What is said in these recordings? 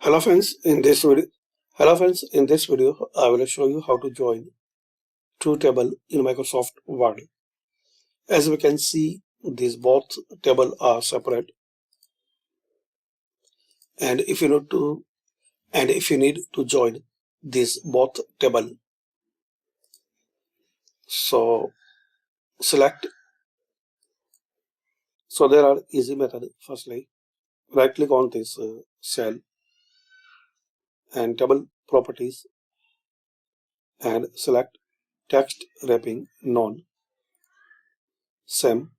Hello friends, in this video, I will show you how to join two table in Microsoft Word. As we can see, these both table are separate, and if you need to join these both table, so select. So there are easy method. Firstly, right click on this cell and table properties and select text wrapping none. Same.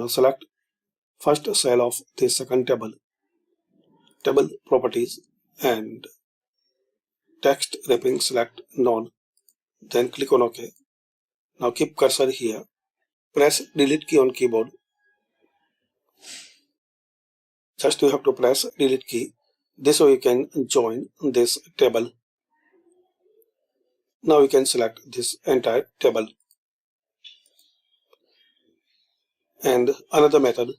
Select first cell of the second table properties and text wrapping select none, then click on OK. Now keep cursor here, press delete key on keyboard. Just you have to press delete key, this way you can join this table. Now you can select this entire table. And another method,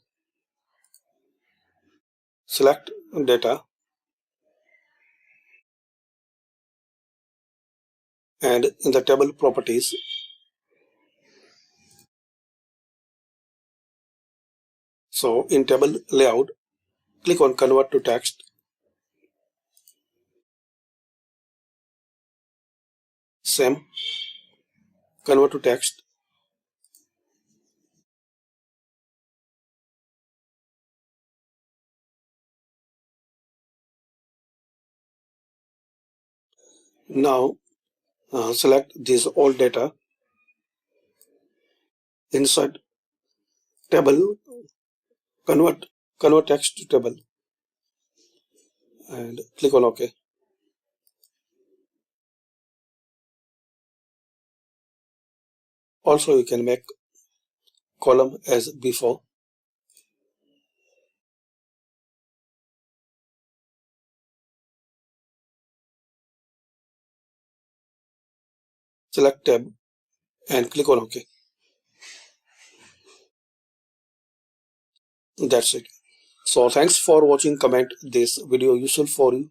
select data and in the table properties, so in table layout, click on convert to text. Same, convert to text. Now select this all data, insert table, convert text to table and click on OK. Also you can make column as before. Select tab and click on OK. That's it. So thanks for watching. Comment this video useful for you.